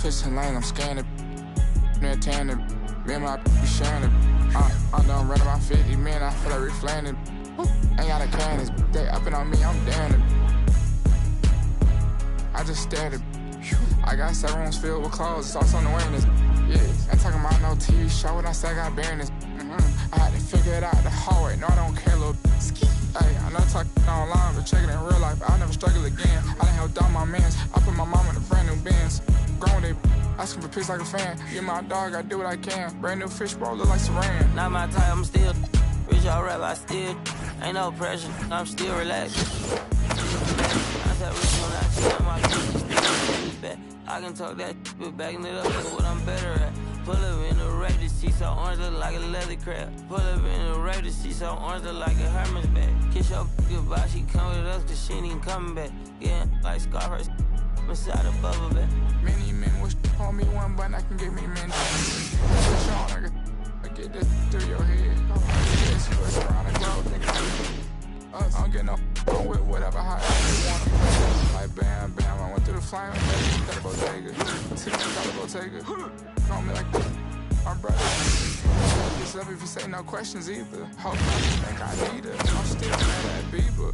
Twisting lane, I'm scanning. Near tanning. Me and my be sharing it. I'm done running my 50, man. I feel like reflaning. Ain't got a cannon. They upping on me, I'm down it. I just stared it. I got 7 rooms filled with clothes, it's also on the awareness. Yeah, ain't talking about no TV show when I say I got bareness. I had to figure it out the hard way. No, I don't care, little ski. Hey, I know talking online, but check it in real life. I'll never struggle again. I done helped all my mans. I put my mom in a brand new Benz. Grown they asking for pics like a fan. You my dog, I do what I can. Brand new fish bowl, look like Saran. Not my type, I'm still rich, all rap, I still ain't no pressure, I'm still relaxed. I said rich when I see my back. I can talk that, but backing it up is what I'm better at. Pull up in the rape, the seat so orange look like a leather crab. Pull up in the rape, the seat so orange look like a Hermes bag. Kiss your goodbye, she come with us cause she ain't even coming back. Yeah, like Scarface inside a bubble bag. Many men wish on me one button, I can give me many. Push on, I get this through your head. Around the globe, I don't get no on with whatever, however you want to. Like bam, bam, I went through the flame, got a bodega. Got a bodega. Call me like my brother. Just love if you say no questions either. Hope I think I need it. I'm still mad at Bieber.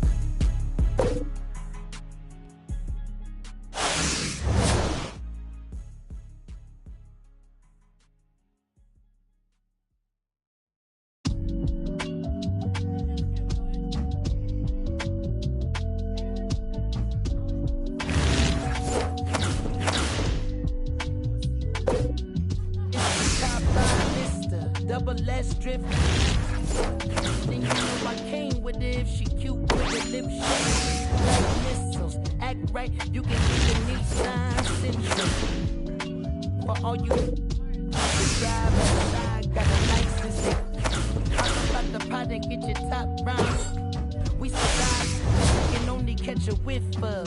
Double S drift. Then you know I came with it if she cute with the lip shade. Like missiles, act right, you can get the neat sign syndrome. For all you drive outside, got a license. I'm about to pot and get your top round. We survive, you can only catch a whiff of.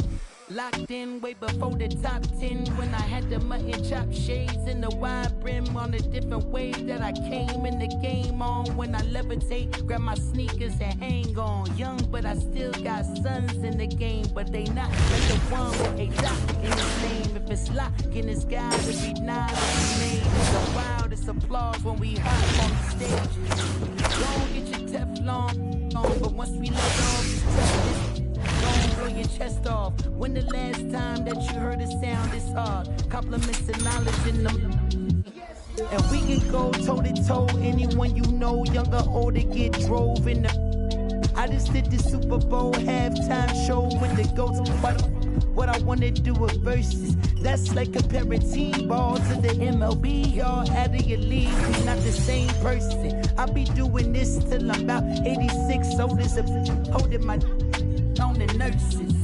Locked in way before the top 10 when I had the mutton chop shades and the wide brim on a different wave that I came in the game on. When I levitate, grab my sneakers and hang on. Young, but I still got sons in the game, but they not like the one with a dot in his name. If it's locked in the sky, to be nine made. It's the wildest applause when we hop on the stages. Don't get your Teflon on, but once we let off, it's tough. Don't blow your chest off. When the last time that you heard a sound this hard? Compliments and knowledge in them. And we can go toe to toe. Anyone you know, young or old, to get drove in the. I just did the Super Bowl halftime show with the goats. What I wanna do with verses. That's like comparing T-ball to the MLB. Y'all out of your league, we not the same person. I'll be doing this till I'm about 86. So this a holding my on the nurses.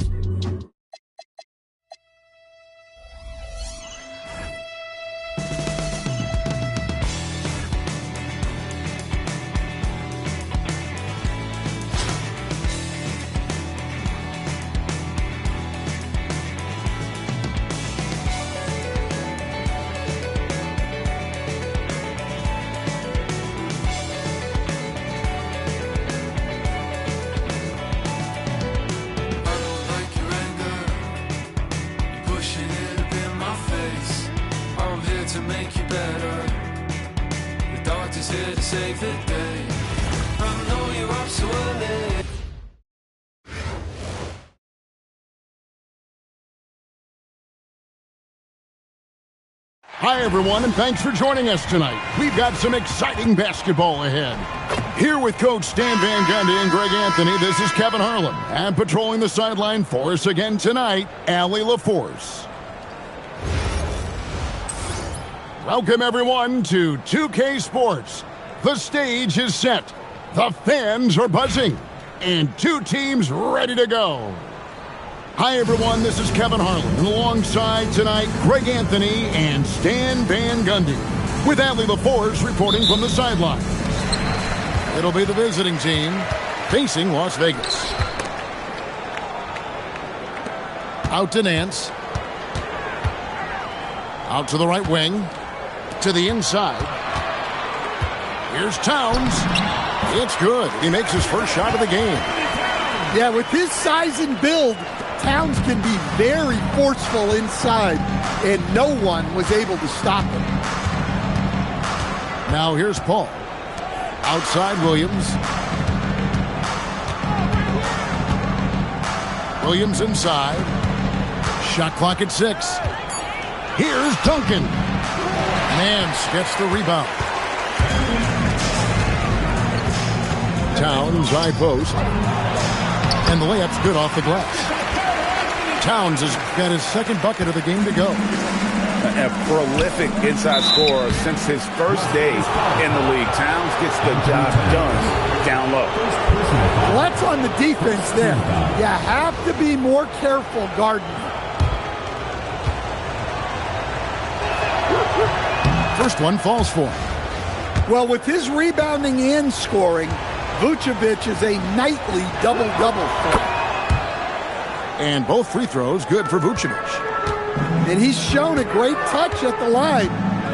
To make you better, the doctor's here to save the day. I know you're up so early. Hi everyone, and thanks for joining us tonight. We've got some exciting basketball ahead. Here with Coach Stan Van Gundy and Greg Anthony, this is Kevin Harlan. And patrolling the sideline for us again tonight, Allie LaForce. Welcome, everyone, to 2K Sports. The stage is set, the fans are buzzing, and two teams ready to go. Hi, everyone, this is Kevin Harlan, and alongside tonight, Greg Anthony and Stan Van Gundy, with Allie LaForce reporting from the sideline. It'll be the visiting team facing Las Vegas. Out to Nance. Out to the right wing. To the inside. Here's Towns. It's good. He makes his first shot of the game. Yeah, with his size and build, Towns can be very forceful inside, and no one was able to stop him. Now here's Paul. Outside Williams. Williams inside. Shot clock at 6. Here's Duncan. Nance gets the rebound. Towns high post. And the layup's good off the glass. Towns has got his second bucket of the game to go. A prolific inside scorer since his first day in the league. Towns gets the job done down low. Well, that's on the defense there. You have to be more careful guarding. First one falls for him. Well, with his rebounding and scoring, Vucevic is a nightly double-double for him. And both free throws good for Vucevic. And he's shown a great touch at the line.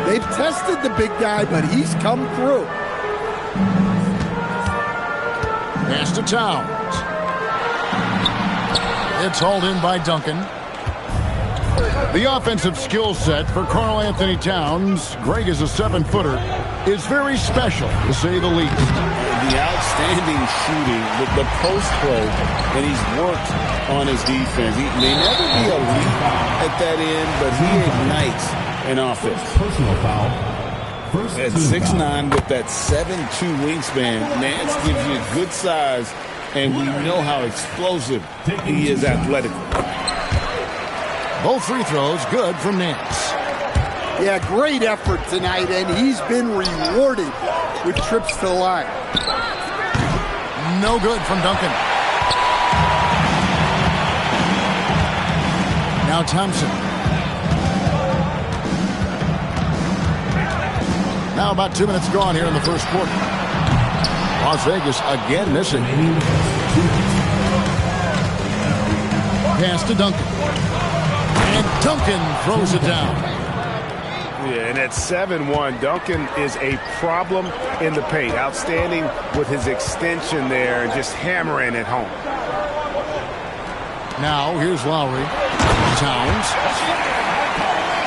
They've tested the big guy, but he's come through. Pass to Towns. It's hauled in by Duncan. The offensive skill set for Karl Anthony Towns, Greg is a 7-footer, is very special, to say the least. The outstanding shooting with the post play, and he's worked on his defense. He may never be elite at that end, but he ignites an offense. Personal foul. At 6'9" with that 7'2" wingspan, Nance gives you a good size, and we know how explosive he is athletically. Both free throws good from Nance. Yeah, great effort tonight, and he's been rewarded with trips to the line. No good from Duncan. Now Thompson. Now about 2 minutes gone here in the first quarter. Las Vegas again missing. Pass to Duncan. And Duncan throws it down. Yeah, and at 7-1, Duncan is a problem in the paint. Outstanding with his extension there and just hammering it home. Now here's Lowry. Towns.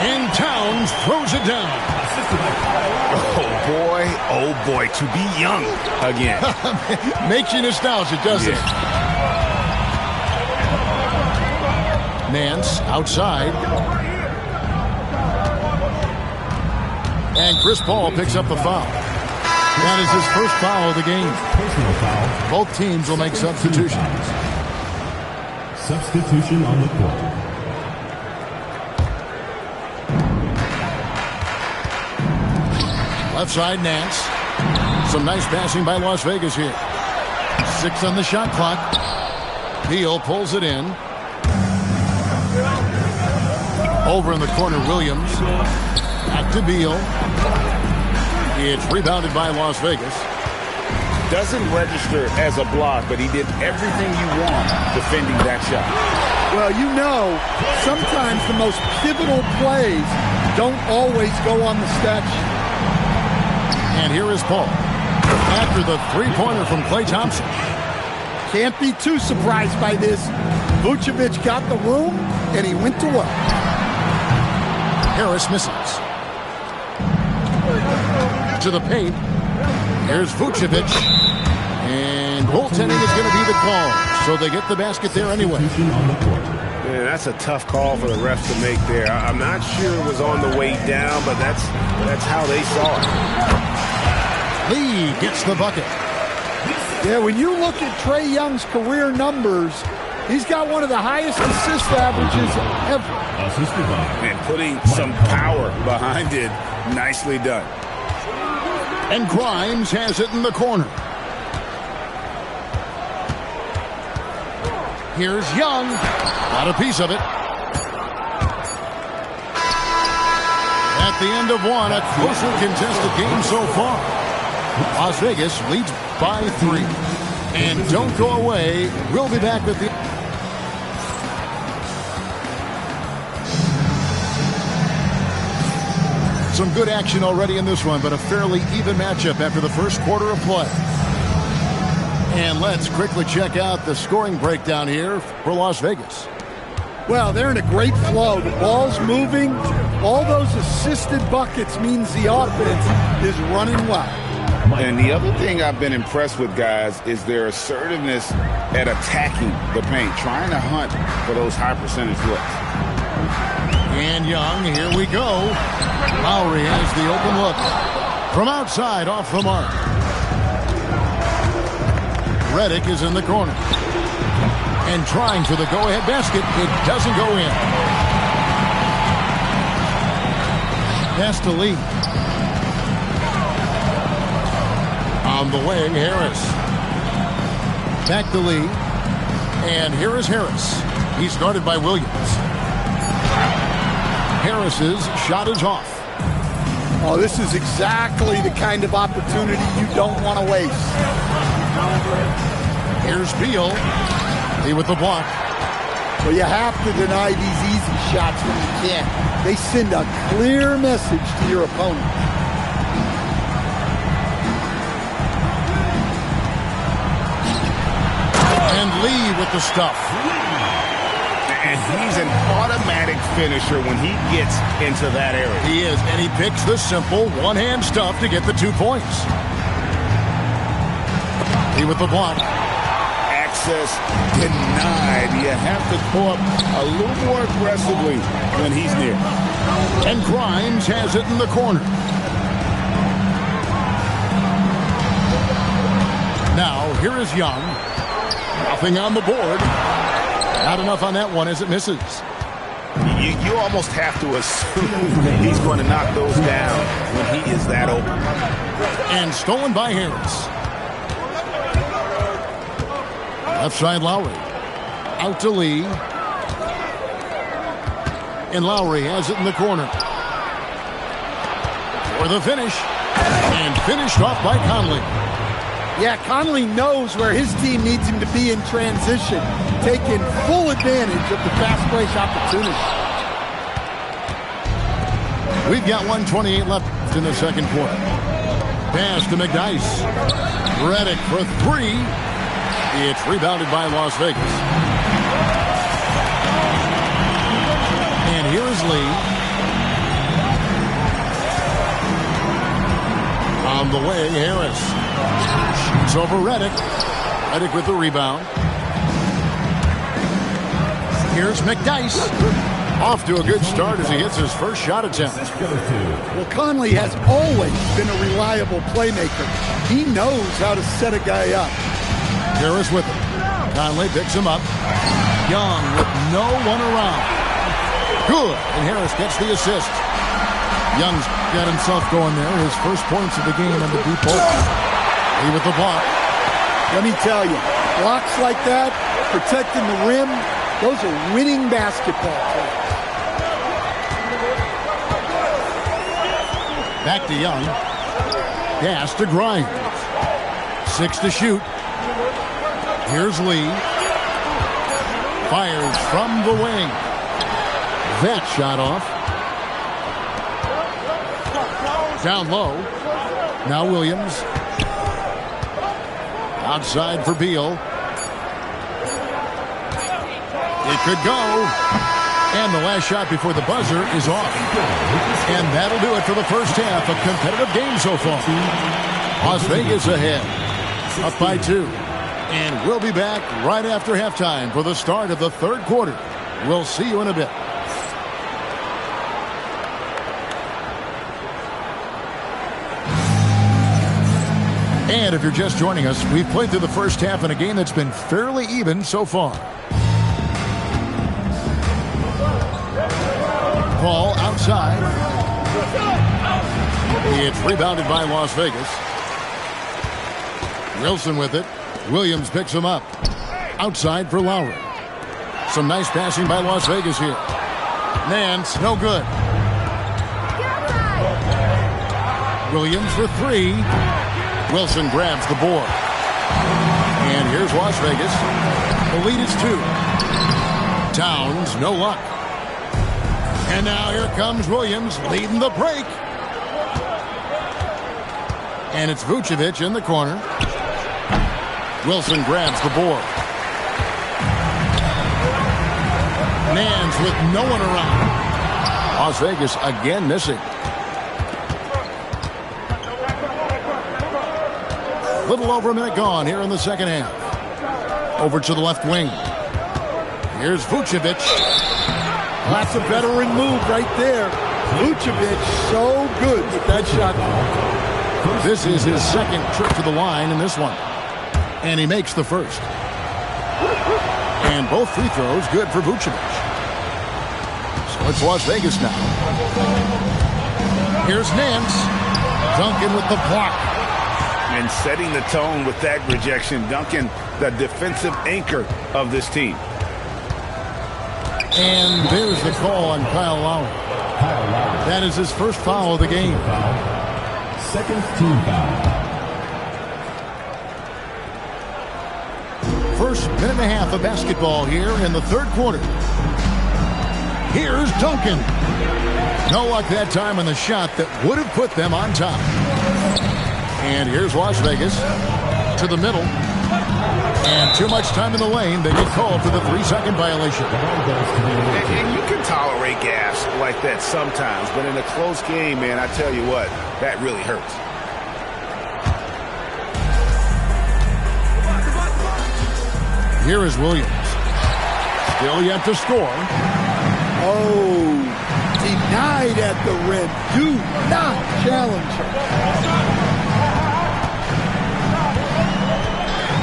And Towns throws it down. Oh boy, to be young again. Makes you nostalgic, doesn't it? Nance outside. And Chris Paul picks up the foul. That is his first foul of the game. Personal foul. Both teams will make substitutions. Substitution on the court. Left side, Nance. Some nice passing by Las Vegas here. 6 on the shot clock. Beal pulls it in. Over in the corner, Williams. Back to Beal. It's rebounded by Las Vegas. Doesn't register as a block, but he did everything you want defending that shot. Well, you know, sometimes the most pivotal plays don't always go on the stat sheet. And here is Paul. After the three-pointer from Klay Thompson. Can't be too surprised by this. Vucevic got the room, and he went to work. Harris misses. To the paint. Here's Vucevic. And goaltending is going to be the call. So they get the basket there anyway. Man, that's a tough call for the refs to make there. I'm not sure it was on the way down, but that's how they saw it. Lee gets the bucket. Yeah, when you look at Trae Young's career numbers, he's got one of the highest assist averages ever. And putting some power behind it, nicely done. And Grimes has it in the corner. Here's Young. Got a piece of it. At the end of one, a closer contested game so far. Las Vegas leads by 3. And don't go away. We'll be back with the... Some good action already in this one, but a fairly even matchup after the first quarter of play. And let's quickly check out the scoring breakdown here for Las Vegas. Well, they're in a great flow. The ball's moving. All those assisted buckets means the offense is running well. And the other thing I've been impressed with, guys, is their assertiveness at attacking the paint, trying to hunt for those high percentage looks. And Young, here we go. Lowry has the open look. From outside, off the mark. Redick is in the corner. And trying for the go-ahead basket. It doesn't go in. Pass to Lee. On the way, Harris. Back to Lee. And here is Harris. He's guarded by Williams. Harris's shot is off. Oh, this is exactly the kind of opportunity you don't want to waste. Here's Beal. Lee with the block. Well, you have to deny these easy shots when you can. They send a clear message to your opponent. And Lee with the stuff. And he's an automatic finisher when he gets into that area. He is, and he picks the simple one-hand stuff to get the 2 points. Lee with the block. Access denied. You have to go up a little more aggressively when he's near. And Grimes has it in the corner. Now, here is Young. Nothing on the board. Not enough on that one as it misses. You almost have to assume he's going to knock those down when he is that open. And stolen by Harris. Left side Lowry. Out to Lee. And Lowry has it in the corner. For the finish. And finished off by Conley. Yeah, Conley knows where his team needs him to be in transition, taking full advantage of the fast break opportunity. We've got 1:28 left in the second quarter. Pass to McDyess. Redick for 3. It's rebounded by Las Vegas. And here's Lee. On the way, Harris. Shoots over Redick. Redick with the rebound. Here's McDyess. Off to a good start as he hits his first shot attempt. Well, Conley has always been a reliable playmaker. He knows how to set a guy up. Harris with him. Conley picks him up. Young with no one around. Good. And Harris gets the assist. Young's got himself going there. His first points of the game on the deep open. Lee with the block. Let me tell you, blocks like that, protecting the rim, those are winning basketball plays. Back to Young. Pass to Grimes. 6 to shoot. Here's Lee. Fires from the wing. That shot off. Down low. Now Williams. Outside for Beal. It could go. And the last shot before the buzzer is off. And that'll do it for the first half. A competitive game so far. Las Vegas ahead. Up by 2. And we'll be back right after halftime for the start of the third quarter. We'll see you in a bit. And if you're just joining us, we've played through the first half in a game that's been fairly even so far. Ball outside. It's rebounded by Las Vegas. Wilson with it. Williams picks him up. Outside for Lowry. Some nice passing by Las Vegas here. Nance, no good. Williams for 3. Wilson grabs the board. And here's Las Vegas. The lead is 2. Towns, no luck. And now here comes Williams leading the break. And it's Vucevic in the corner. Wilson grabs the board. Nance with no one around. Las Vegas again missing. Little over a minute gone here in the second half. Over to the left wing. Here's Vucevic. That's a veteran move right there. Vucevic so good with that shot. This is his second trip to the line in this one. And he makes the first. And both free throws good for Vucevic. So it's Las Vegas now. Here's Nance. Duncan with the block. And setting the tone with that rejection. Duncan, the defensive anchor of this team. And there's the call on Kyle Lowry. That is his first foul of the game. Second team foul. First minute and a half of basketball here in the third quarter. Here's Duncan. No luck that time on the shot that would have put them on top. And here's Las Vegas to the middle. And too much time in the lane. They get called for the 3-second violation. And you can tolerate gas like that sometimes, but in a close game, man, I tell you what, that really hurts. Here is Williams. Still yet to score. Oh, denied at the rim. Do not challenge him.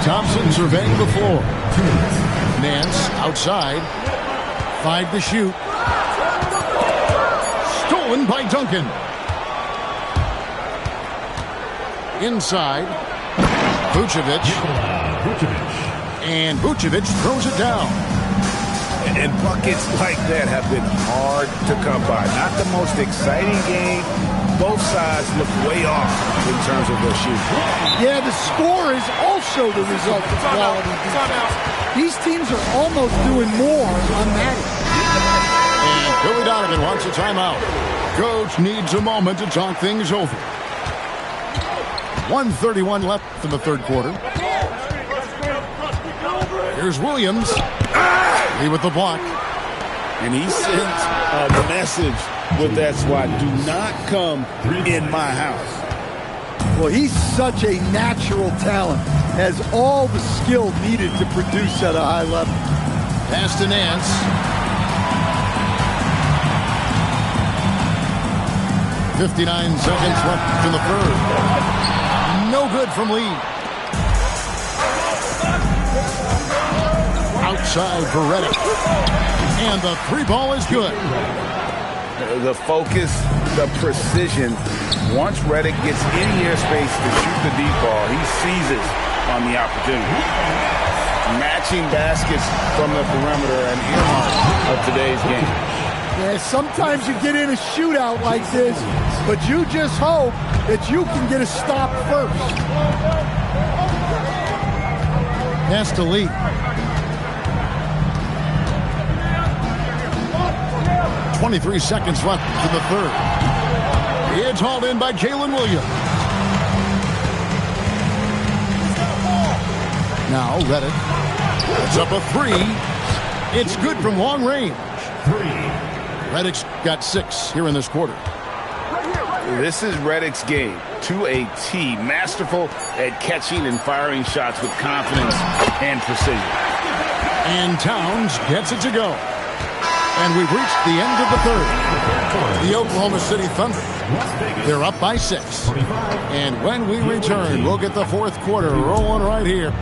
Thompson surveying the floor. Nance outside. 5 to shoot. Stolen by Duncan. Inside. Vucevic. And Vucevic throws it down. And buckets like that have been hard to come by. Not the most exciting game. Both sides look way off in terms of their shooting. Yeah, the score is also the result of quality defense. These teams are almost doing more on that. And Billy Donovan wants a timeout. Coach needs a moment to talk things over. 1:31 left in the third quarter. Here's Williams. He with the block. And he sends a message with that swat. Do not come in my house. Well, he's such a natural talent. Has all the skill needed to produce at a high level. Pass to Nance. .59 seconds left in the third. No good from Lee. Outside for Redick. And the 3-ball is good. The focus, the precision. Once Redick gets in here space to shoot the deep ball, he seizes on the opportunity. Matching baskets from the perimeter and earmark of today's game. Yeah, sometimes you get in a shootout like this, but you just hope that you can get a stop first. Pass to Lee. 23 seconds left in the third. It's hauled in by Jalen Williams. Now Redick. It's up a 3. It's good from long range. Redick's got 6 here in this quarter. This is Redick's game to a T. Masterful at catching and firing shots with confidence and precision. And Towns gets it to go. And we've reached the end of the third. The Oklahoma City Thunder, they're up by 6. And when we return, we'll get the fourth quarter rolling right here.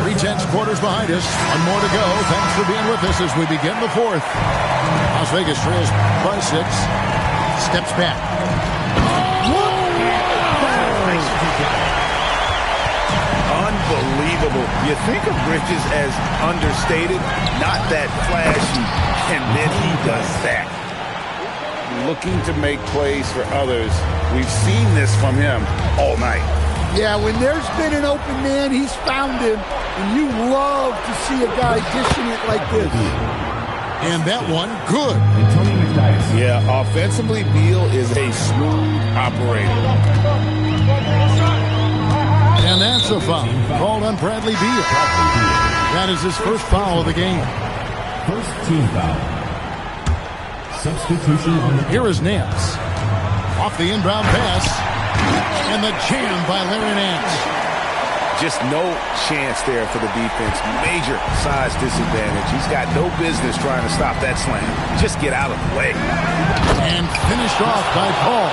Three-tenths quarters behind us. One more to go. Thanks for being with us as we begin the fourth. Las Vegas trails by 6. Steps back. Unbelievable. You think of Bridges as understated, not that flashy, and then he does that. Looking to make plays for others. We've seen this from him all night. Yeah, when there's been an open man, he's found him, and you love to see a guy dishing it like this. And that one, good. Yeah, offensively, Beal is a smooth operator. And that's That's a foul called on Bradley Beal. That is his first foul of the game. First team foul. Substitution on the... Here is Nance. Off the inbound pass. And the jam by Larry Nance. Just no chance there for the defense. Major size disadvantage. He's got no business trying to stop that slam. Just get out of the way. And finished off by Paul.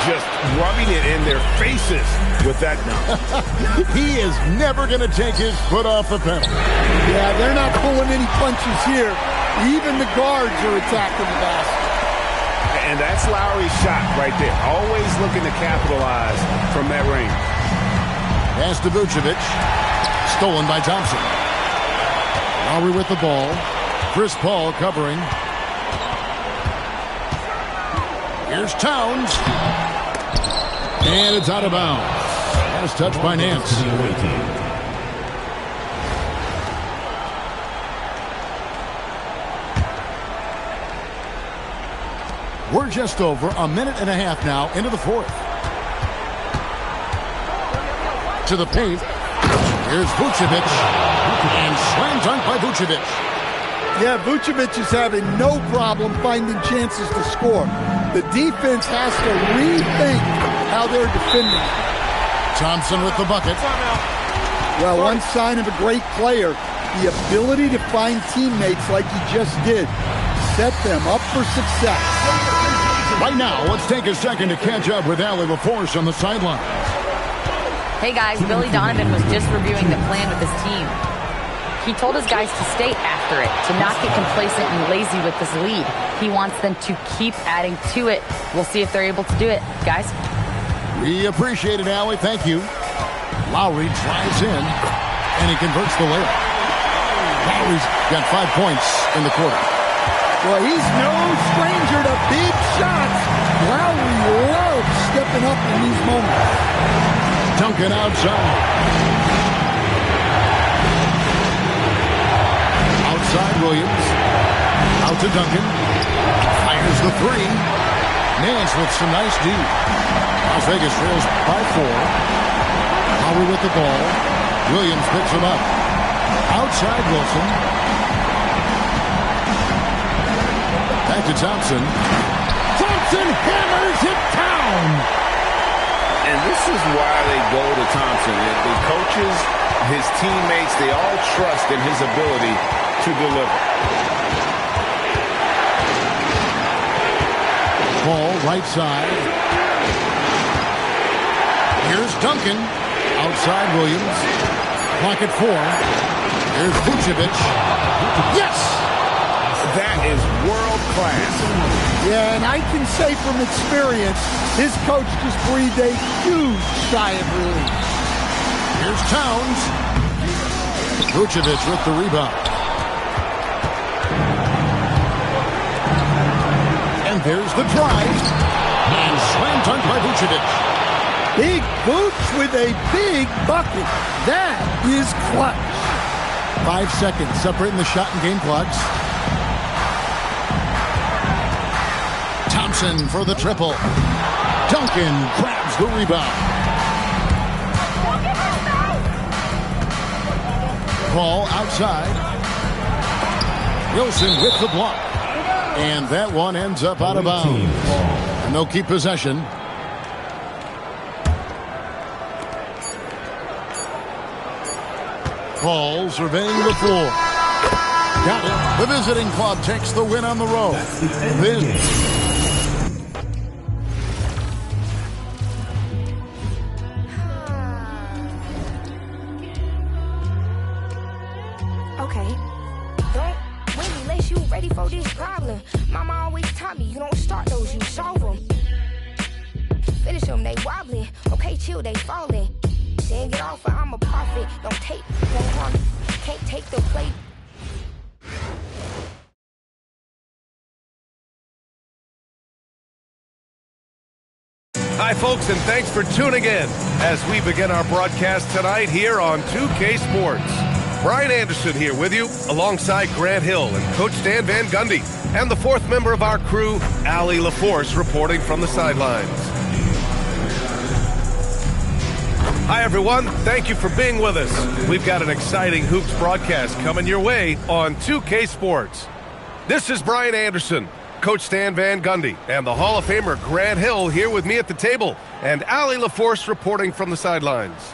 Just rubbing it in their faces with that dunk. He is never going to take his foot off the pedal. Yeah, they're not pulling any punches here. Even the guards are attacking the basket. And that's Lowry's shot right there. Always looking to capitalize from that range. Pass to Vucevic. Stolen by Thompson. Lowry with the ball. Chris Paul covering. Here's Towns. And it's out of bounds. Last touch by Nance. We're just over a minute and a half now into the fourth. To the paint. Here's Vucevic. And slam dunk by Vucevic. Yeah, Vucevic is having no problem finding chances to score. The defense has to rethink how they're defending. Thompson with the bucket. Well, one sign of a great player, the ability to find teammates like he just did. Set them up for success. Right now, let's take a second to catch up with Allie LaForce on the sideline. Hey guys, Billy Donovan was just reviewing the plan with his team. He told his guys to stay after it, to not get complacent and lazy with this lead. He wants them to keep adding to it. We'll see if they're able to do it, guys. We appreciate it, Allie. Thank you. Lowry drives in, and he converts the layup. Lowry's got 5 points in the quarter. Well, he's no stranger to big shots. Lowry loves stepping up in these moments. Duncan outside. Outside Williams. Out to Duncan. Fires the three. Nance with some nice D. Las Vegas trails by 4. Lowry with the ball. Williams picks him up. Outside Wilson. Back to Thompson. Thompson hammers it down. And this is why they go to Thompson. The coaches, his teammates, they all trust in his ability to deliver. Ball right side. Here's Duncan. Outside Williams. Clock at 4. Here's Vucevic. Yes! That is world class. Yeah, and I can say from experience, his coach just breathed a huge sigh of relief. Here's Towns. Vucevic with the rebound. And there's the drive. And slam dunk by Vucevic. Big boots with a big bucket. That is clutch. 5 seconds separating the shot and game clocks. Thompson for the triple. Duncan grabs the rebound. Ball outside. Wilson with the block. And that one ends up out of bounds. And they'll keep possession. Paul surveying the floor. Got it. The visiting club takes the win on the road. Okay. Don't wait unless you ready for this problem. Mama always taught me you don't start those, you solve them. Finish them, they wobbling. Okay, chill, they falling. Then get off or I'm a prophet. Don't take, won't harm. Can't take the plate. Hi, folks, and thanks for tuning in as we begin our broadcast tonight here on 2K Sports. Brian Anderson here with you, alongside Grant Hill and Coach Dan Van Gundy, and the fourth member of our crew, Allie LaForce, reporting from the sidelines. Hi, everyone. Thank you for being with us. We've got an exciting Hoops broadcast coming your way on 2K Sports. This is Brian Anderson, Coach Stan Van Gundy, and the Hall of Famer Grant Hill here with me at the table, and Allie LaForce reporting from the sidelines.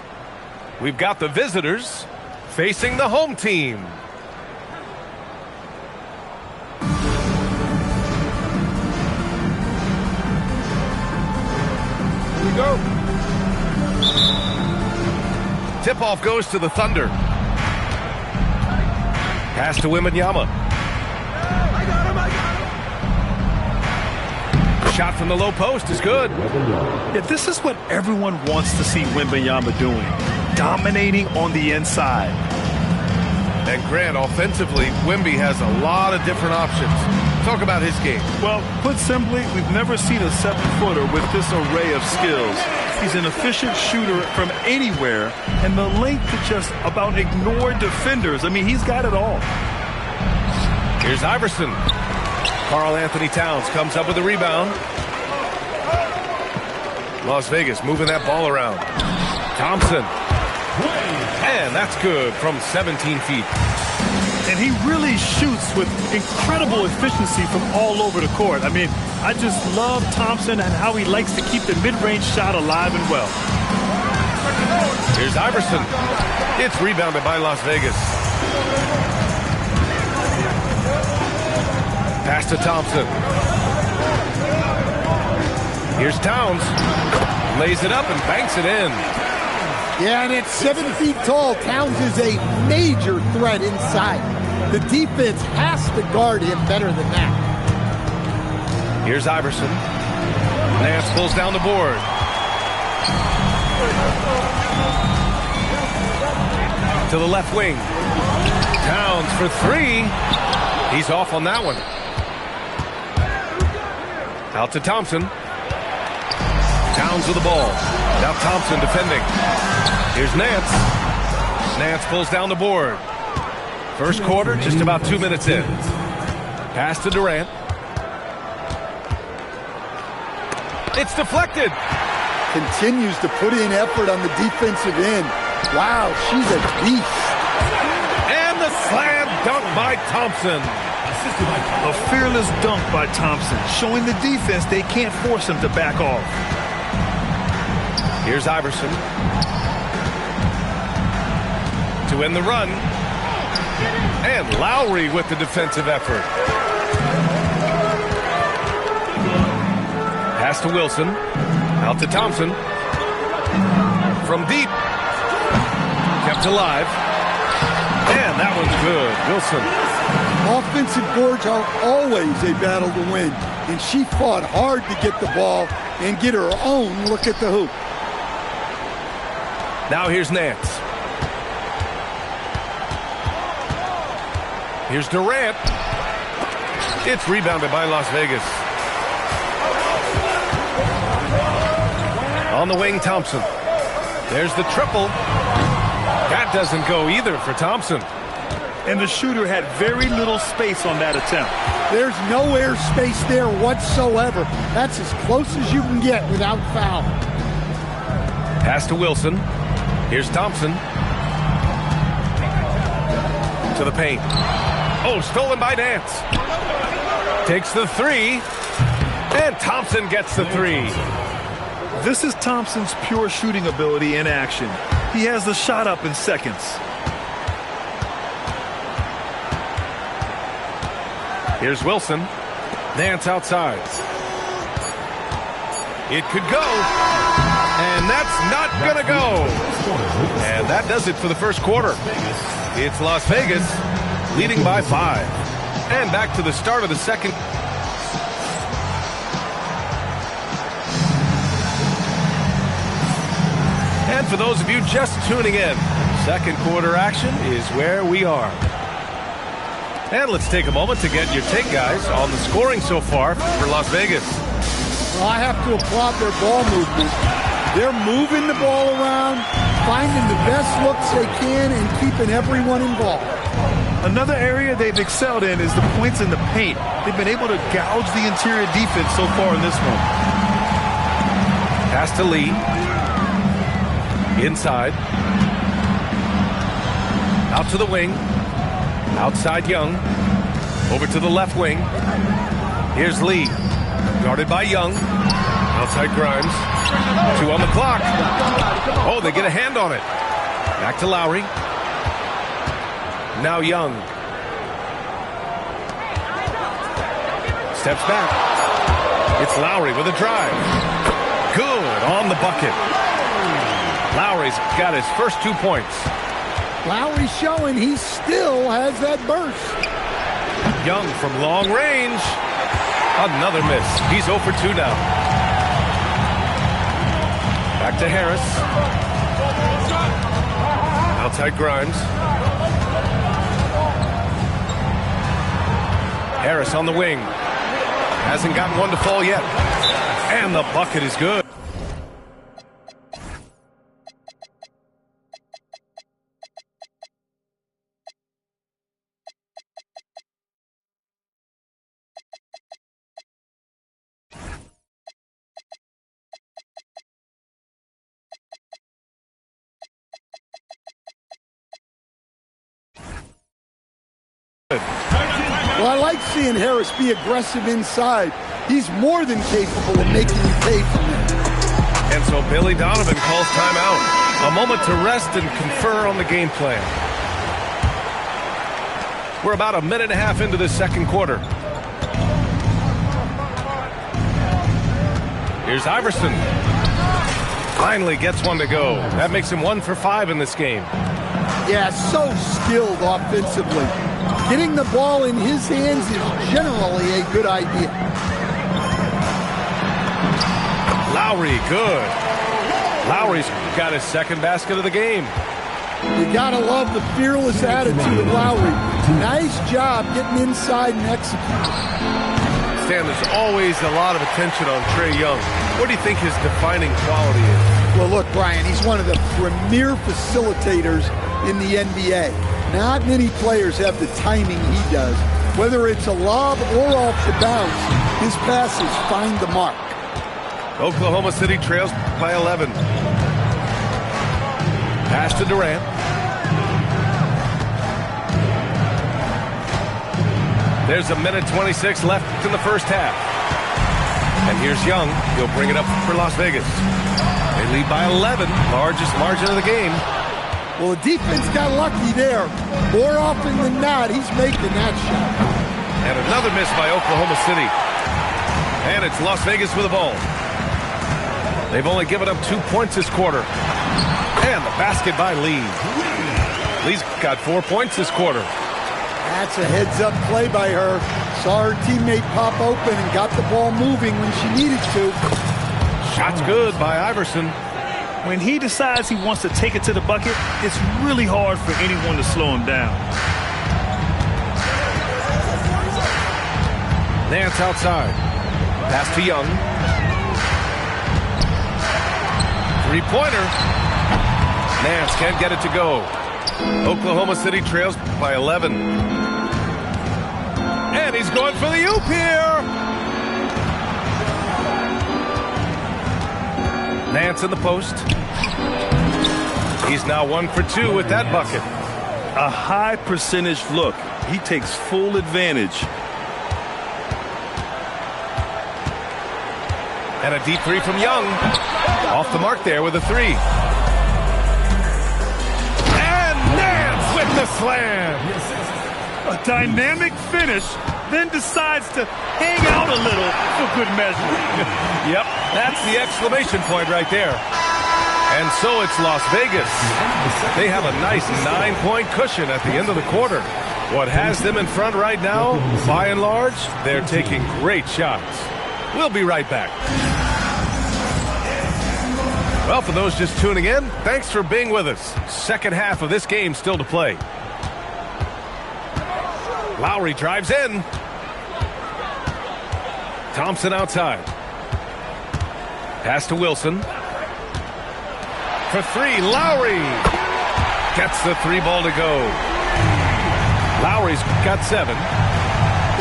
We've got the visitors facing the home team. Here we go. Tip-off goes to the Thunder. Pass to Wembanyama. Shot from the low post is good. Yeah, this is what everyone wants to see Wembanyama doing. Dominating on the inside. And Grant, offensively, Wemby has a lot of different options. Talk about his game. Well, put simply, we've never seen a 7-footer with this array of skills. He's an efficient shooter from anywhere, and the length to just about ignore defenders. I mean, he's got it all. Here's Iverson. Karl Anthony Towns comes up with a rebound. Las Vegas moving that ball around. Thompson. And that's good from 17 feet. And he really shoots with incredible efficiency from all over the court. I mean, I just love Thompson and how he likes to keep the mid-range shot alive and well. Here's Iverson. It's rebounded by Las Vegas. Pass to Thompson. Here's Towns. Lays it up and banks it in. Yeah, and at 7 feet tall, Towns is a major threat inside. The defense has to guard him better than that. Here's Iverson. Nance pulls down the board. To the left wing. Towns for three. He's off on that one. Out to Thompson. Towns with the ball. Now Thompson defending. Here's Nance. Nance pulls down the board. First quarter, just about 2 minutes in. Pass to Durant. It's deflected. Continues to put in effort on the defensive end. Wow, she's a beast. And the slam dunk by Thompson. A fearless dunk by Thompson, showing the defense they can't force him to back off. Here's Iverson. To end the run. And Lowry with the defensive effort. Pass to Wilson. Out to Thompson. From deep. Kept alive. And that one's good. Wilson. Offensive boards are always a battle to win, and she fought hard to get the ball and get her own look at the hoop. Now here's Nance. Here's Durant. It's rebounded by Las Vegas. On the wing, Thompson. There's the triple. That doesn't go either for Thompson. And the shooter had very little space on that attempt. There's no air space there whatsoever. That's as close as you can get without foul. Pass to Wilson. Here's Thompson. To the paint. Oh, stolen by Nance. Takes the three. And Thompson gets the three. This is Thompson's pure shooting ability in action. He has the shot up in seconds. Here's Wilson. Nance outside. It could go. And that's not going to go. And that does it for the first quarter. It's Las Vegas leading by 5. And back to the start of the second. And for those of you just tuning in, second quarter action is where we are. And let's take a moment to get your take, guys, on the scoring so far for Las Vegas. Well, I have to applaud their ball movement. They're moving the ball around, finding the best looks they can, and keeping everyone involved. Another area they've excelled in is the points in the paint. They've been able to gouge the interior defense so far in this one. Pass to Lee. Inside. Out to the wing. Outside Young. Over to the left wing. Here's Lee. Guarded by Young. Outside Grimes. 2 on the clock. Oh, they get a hand on it. Back to Lowry. Now Young. Steps back. It's Lowry with a drive. Good on the bucket. Lowry's got his first 2 points. Lowry's showing he still has that burst. Young from long range. Another miss. He's 0 for 2 now. Back to Harris. Outside Grimes. Harris on the wing. Hasn't gotten one to fall yet. And the bucket is good. Well, I like seeing Harris be aggressive inside. He's more than capable of making you pay for it. And so Billy Donovan calls timeout. A moment to rest and confer on the game plan. We're about a minute and a half into this second quarter. Here's Iverson. Finally gets one to go. That makes him 1 for 5 in this game. Yeah, so skilled offensively. Getting the ball in his hands is generally a good idea. Lowry, good. Lowry's got his second basket of the game. You gotta love the fearless attitude of Lowry. Nice job getting inside and executing. Stan, there's always a lot of attention on Trae Young. What do you think his defining quality is? Well, look, Brian, he's one of the premier facilitators in the NBA. Not many players have the timing he does. Whether it's a lob or off the bounce, his passes find the mark. Oklahoma City trails by 11. Pass to Durant. There's a minute 26 left in the first half. And here's Young. He'll bring it up for Las Vegas. They lead by 11, largest margin of the game. Well, the defense got lucky there. More often than not, he's making that shot. And another miss by Oklahoma City. And it's Las Vegas with the ball. They've only given up 2 points this quarter. And the basket by Lee. Lee's got 4 points this quarter. That's a heads-up play by her. Saw her teammate pop open and got the ball moving when she needed to. Shot's good by Iverson. When he decides he wants to take it to the bucket, it's really hard for anyone to slow him down. Nance outside. Pass to Young. Three-pointer. Nance can't get it to go. Oklahoma City trails by 11. And he's going for the oop here. Nance in the post. He's now 1 for 2 with that bucket. A high percentage look. He takes full advantage. And a deep three from Young. Off the mark there with a three. And Nance with the slam. A dynamic finish, then decides to hang out a little for good measure. Yep, that's the exclamation point right there. And so it's Las Vegas. They have a nice 9-point cushion at the end of the quarter. What has them in front right now, by and large, they're taking great shots. We'll be right back. Well, for those just tuning in, thanks for being with us. Second half of this game still to play. Lowry drives in. Thompson outside. Pass to Wilson. For three, Lowry gets the three ball to go. Lowry's got 7.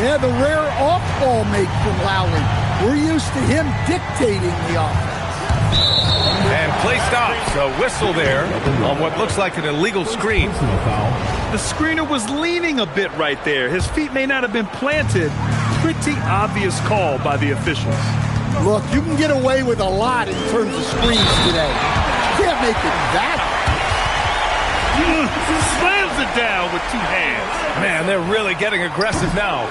Yeah, the rare off-ball make from Lowry. We're used to him dictating the offense. And play stops. A whistle there on what looks like an illegal screen. The screener was leaning a bit right there. His feet may not have been planted. Pretty obvious call by the officials. Look, you can get away with a lot in terms of screens today. You can't make it that. Slams it down with two hands. Man, they're really getting aggressive now.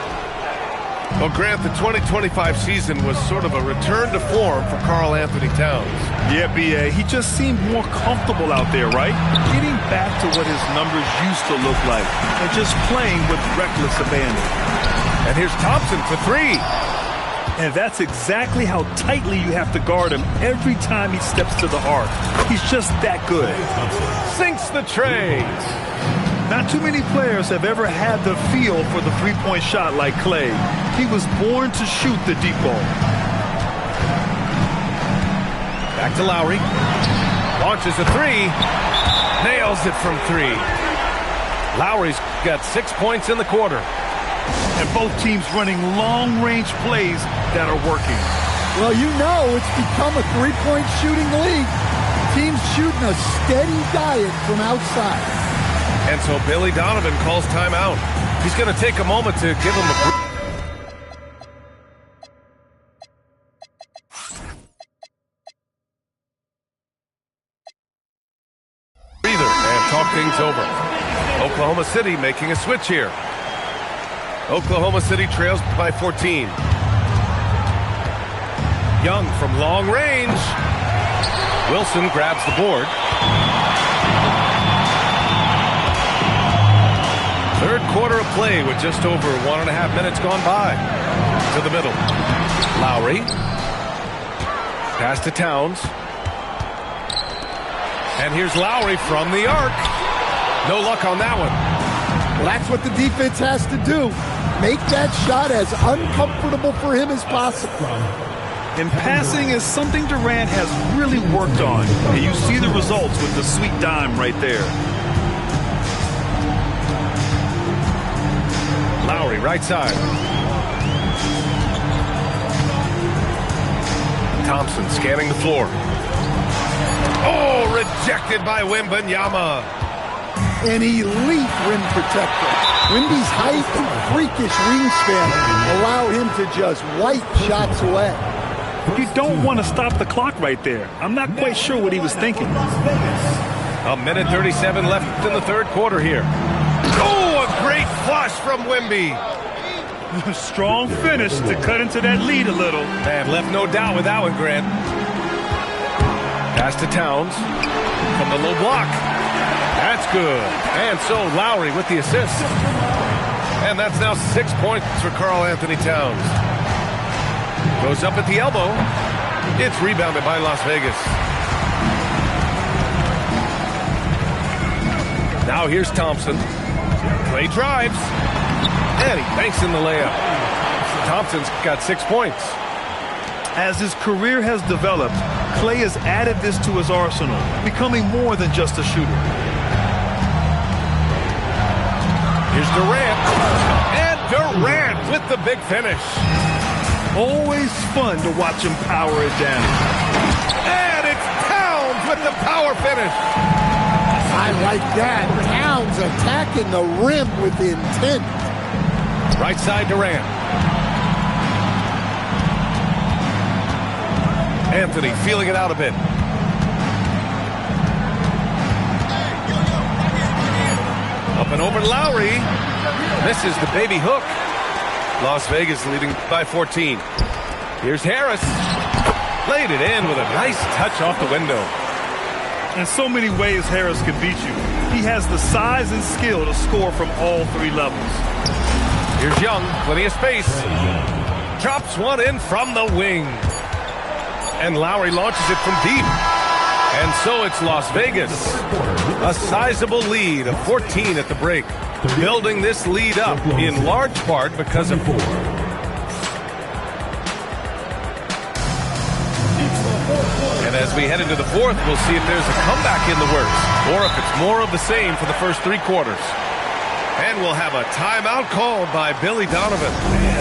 Well, Grant, the 2025 season was sort of a return to form for Karl Anthony Towns. Yeah, B.A., he just seemed more comfortable out there, right? Getting back to what his numbers used to look like and just playing with reckless abandon. And here's Thompson for three. And that's exactly how tightly you have to guard him every time he steps to the arc. He's just that good. Sinks the tray. Not too many players have ever had the feel for the three-point shot like Klay. He was born to shoot the deep ball. Back to Lowry. Launches a three. Nails it from three. Lowry's got 6 points in the quarter. And both teams running long-range plays that are working. Well, you know it's become a three-point shooting league. Teams shooting a steady diet from outside. And so Billy Donovan calls timeout. He's going to take a moment to give him a breather and talk things over. Oklahoma City making a switch here. Oklahoma City trails by 14. Young from long range. Wilson grabs the board. Third quarter of play with just over 1.5 minutes gone by. To the middle. Lowry. Pass to Towns. And here's Lowry from the arc. No luck on that one. Well, that's what the defense has to do. Make that shot as uncomfortable for him as possible. And passing is something Durant has really worked on. And you see the results with the sweet dime right there. Lowry, right side. Thompson scanning the floor. Oh, rejected by Wembanyama. An elite rim protector. Wemby's height and freakish wingspan allow him to just wipe shots away. You don't want to stop the clock right there. I'm not quite sure what he was thinking. A minute 37 left in the third quarter here. Oh, a great flush from Wemby. Strong finish to cut into that lead a little. And left no doubt with that one, Grant. Pass to Towns from the low block. That's good. And so Lowry with the assist. And that's now 6 points for Karl Anthony Towns. Goes up at the elbow. It's rebounded by Las Vegas. Now here's Thompson. Klay drives. And he banks in the layup. Thompson's got 6 points. As his career has developed, Klay has added this to his arsenal, becoming more than just a shooter. Here's Durant. And Durant with the big finish. Always fun to watch him power it down. And it's Towns with the power finish. I like that. Towns attacking the rim with intent. Right side Durant. Anthony feeling it out a bit. Up and over Lowry. Misses the baby hook. Las Vegas leading by 14. Here's Harris. Laid it in with a nice touch off the window. In so many ways, Harris can beat you. He has the size and skill to score from all three levels. Here's Young, plenty of space. Drops one in from the wing. And Lowry launches it from deep. And so it's Las Vegas. A sizable lead of 14 at the break. Building this lead up in large part because of four. And as we head into the fourth, we'll see if there's a comeback in the works or if it's more of the same for the first three quarters. And we'll have a timeout called by Billy Donovan.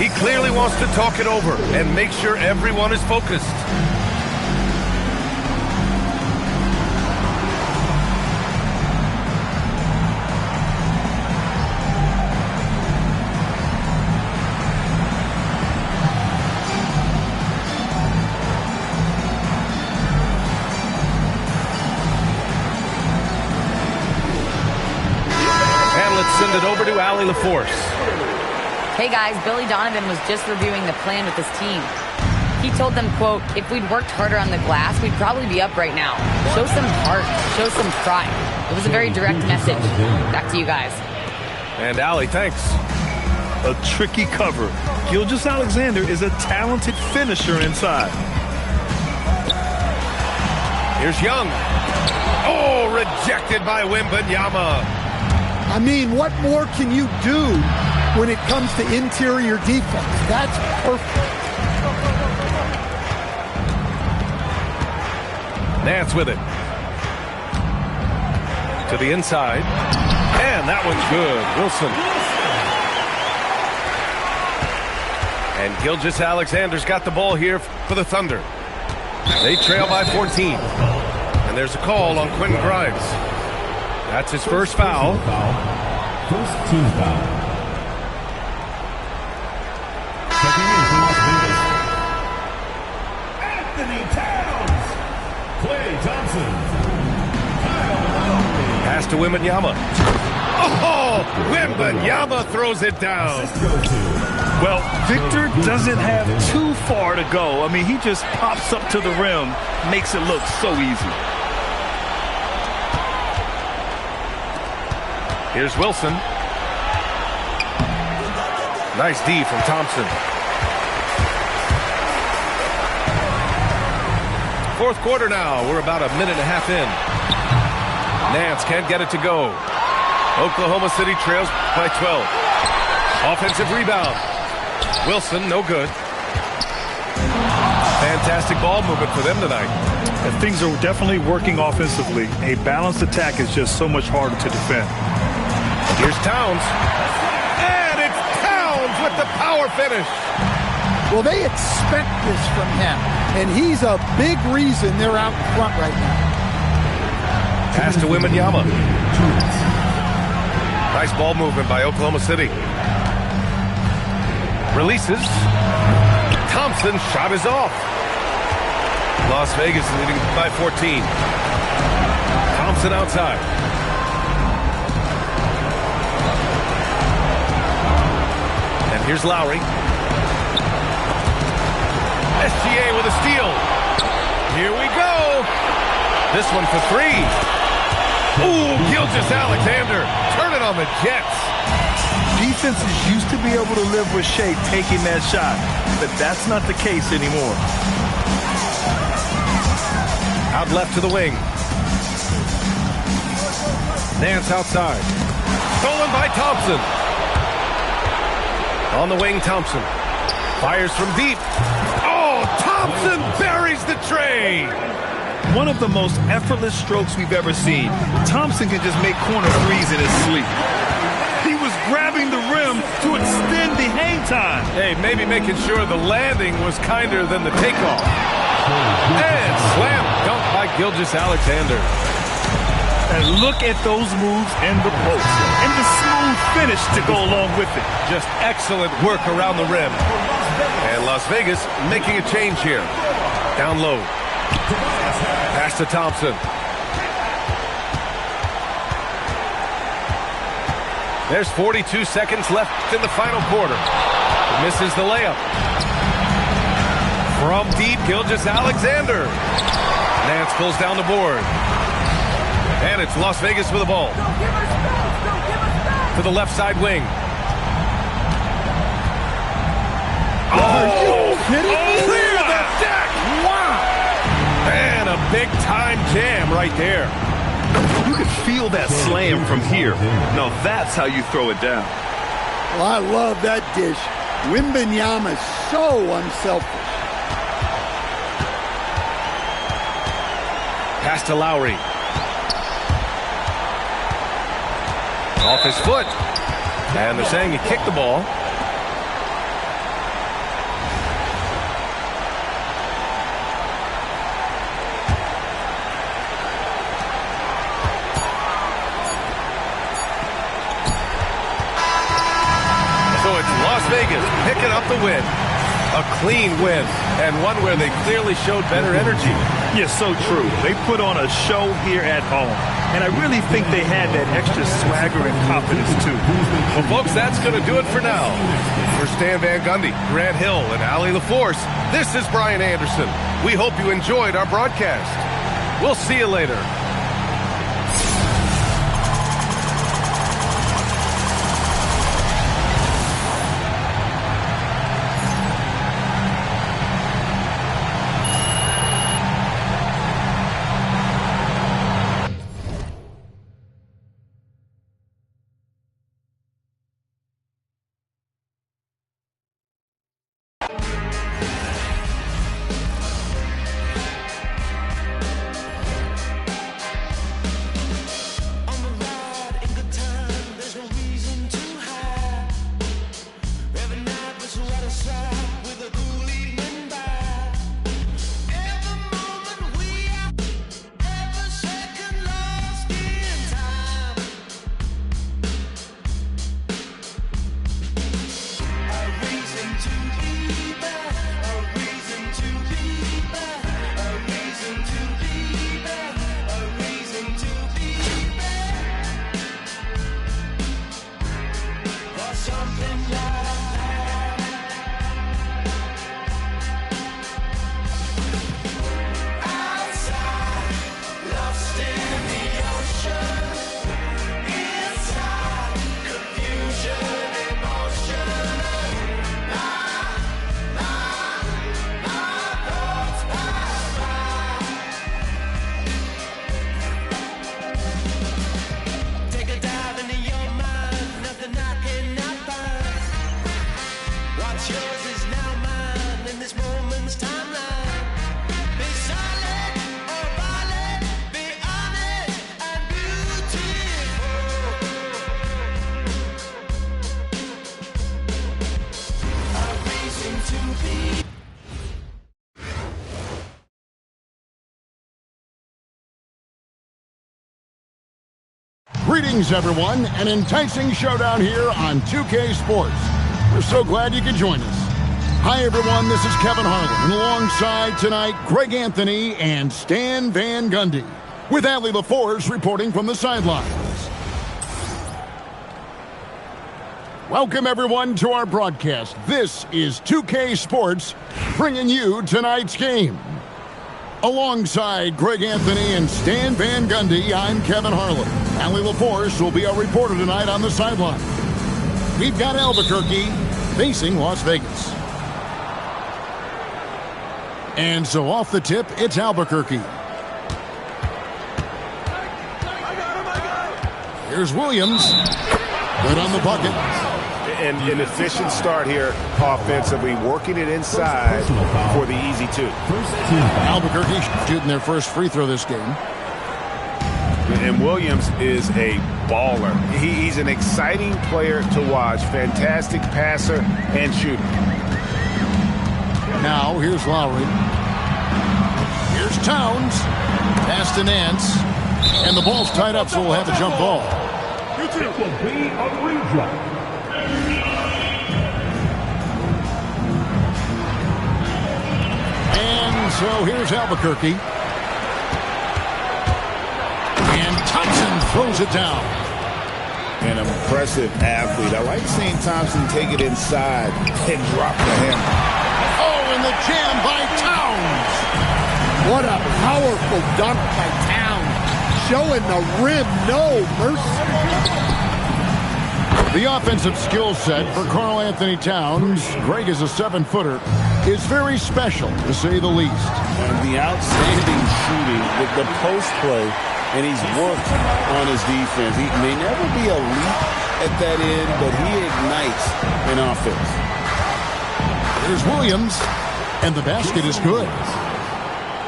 He clearly wants to talk it over and make sure everyone is focused. over to Allie LaForce. Hey guys, Billy Donovan was just reviewing the plan with his team. He told them, quote, if we'd worked harder on the glass, we'd probably be up right now. Show some heart, show some pride. It was a very direct message. Back to you guys. And Allie, thanks. A tricky cover. Gilgeous-Alexander is a talented finisher inside. Here's Young. Oh, rejected by Wembanyama. I mean, what more can you do when it comes to interior defense? That's perfect. Nance with it. To the inside. And that one's good. Wilson. And Gilgeous-Alexander's got the ball here for the Thunder. They trail by 14. And there's a call on Quentin Grimes. That's his first foul. First team foul. Checking in for Las Vegas. Anthony Towns. Klay Thompson. Pass to Wembanyama. Oh, Wembanyama throws it down. Well, Victor doesn't have too far to go. I mean, he just pops up to the rim, makes it look so easy. Here's Wilson. Nice D from Thompson. Fourth quarter now. We're about a minute and a half in. Nance can't get it to go. Oklahoma City trails by 12. Offensive rebound. Wilson, no good. Fantastic ball movement for them tonight. And things are definitely working offensively. A balanced attack is just so much harder to defend. Here's Towns. And it's Towns with the power finish. Well, they expect this from him, and he's a big reason they're out front right now. Pass to Wembanyama. Nice ball movement by Oklahoma City. Releases. Thompson shot is off. Las Vegas leading by 14. Thompson outside. And here's Lowry. SGA with a steal. Here we go. This one for three. Ooh, Gilgeous-Alexander. Turn it on the Jets. Defenses used to be able to live with Shea taking that shot, but that's not the case anymore. Out left to the wing. Nance outside. Stolen by Thompson. On the wing, Thompson. Fires from deep. Oh, Thompson buries the tray. One of the most effortless strokes we've ever seen. Thompson can just make corner threes in his sleep. He was grabbing the rim to extend the hang time. Hey, maybe making sure the landing was kinder than the takeoff. And slam dunk by Gilgeous-Alexander. And look at those moves and the post. And the smooth finish to go along with it. Just excellent work around the rim. And Las Vegas making a change here. Down low. Pass to Thompson. There's 42 seconds left in the final quarter. Misses the layup. From deep, Gilgeous-Alexander. Nance pulls down the board. And it's Las Vegas with the ball. To the left side wing. Oh, clear the deck! Wow! And a big-time jam right there. You can feel that slam from here. No, that's how you throw it down. Well, I love that dish. Wembanyama is so unselfish. Pass to Lowry. Off his foot. And they're saying he kicked the ball. So it's Las Vegas picking up the win. A clean win, and one where they clearly showed better energy. Yeah, so true. They put on a show here at home, and I really think they had that extra swagger and confidence, too. Well, folks, that's going to do it for now. For Stan Van Gundy, Grant Hill, and Allie LaForce, this is Brian Anderson. We hope you enjoyed our broadcast. We'll see you later. Greetings, everyone. An enticing showdown here on 2K Sports. We're so glad you could join us. Hi, everyone. This is Kevin Harlan, and alongside tonight, Greg Anthony and Stan Van Gundy, with Allie LaForce reporting from the sidelines. Welcome, everyone, to our broadcast. This is 2K Sports, bringing you tonight's game. Alongside Greg Anthony and Stan Van Gundy, I'm Kevin Harlan. Allie LaForce will be our reporter tonight on the sideline. We've got Albuquerque facing Las Vegas. And so off the tip, it's Albuquerque. Here's Williams. Good on the bucket. An efficient start here offensively, working it inside for the easy two. Albuquerque shooting their first free throw this game. And Williams is a baller. He's an exciting player to watch. Fantastic passer and shooter. Now here's Lowry. Here's Towns. Pass to Nance. And the ball's tied up, so we'll have a jump ball. It will be a redraw. And so here's Albuquerque. And Thompson throws it down. An impressive athlete. I like seeing Thompson take it inside and drop the hammer. Oh, and the jam by Towns. What a powerful dunk by Towns. Showing the rim no mercy. The offensive skill set for Karl Anthony Towns, Greg is a 7-footer, is very special, to say the least. And the outstanding shooting, the post play, and he's worked on his defense. He may never be elite at that end, but he ignites an offense. There's Williams, and the basket is good.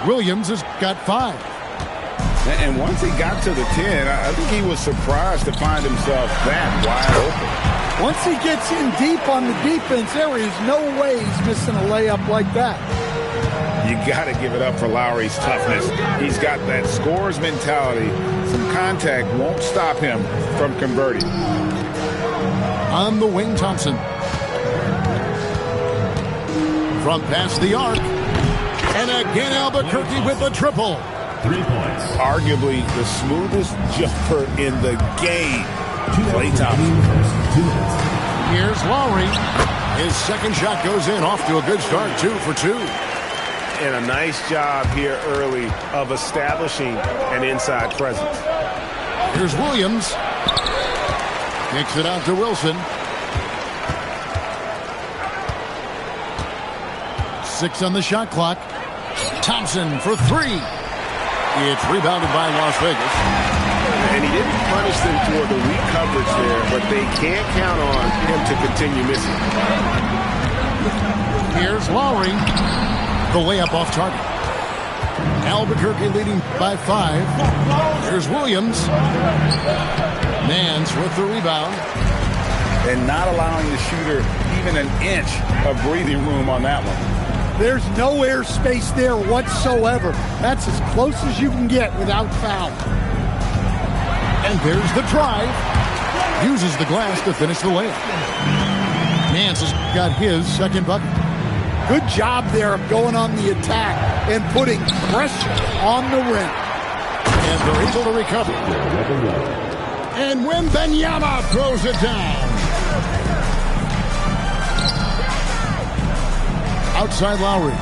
Williams has got 5. And once he got to the 10, I think he was surprised to find himself that wide open. Once he gets in deep on the defense, there is no way he's missing a layup like that. You got to give it up for Lowry's toughness. He's got that scorer's mentality. Some contact won't stop him from converting. On the wing, Thompson. from past the arc. And again, Albuquerque with the triple. 3 points. Arguably the smoothest jumper in the game. Klay Thompson. Here's Lowry. His second shot goes in, off to a good start, 2 for 2. And a nice job here early of establishing an inside presence. Here's Williams. Kicks it out to Wilson. 6 on the shot clock. Thompson for 3. It's rebounded by Las Vegas. And he didn't punish them for the weak coverage there, but they can't count on him to continue missing. Here's Lowry. The layup off target. Albuquerque leading by 5. Here's Williams. Nance with the rebound. And not allowing the shooter even an inch of breathing room on that one. There's no air space there whatsoever. That's as close as you can get without foul. And there's the drive. Uses the glass to finish the layup. Nance has got his second bucket. Good job there of going on the attack and putting pressure on the rim. And they're able to recover. And Wembanyama throws it down. Outside Lowry.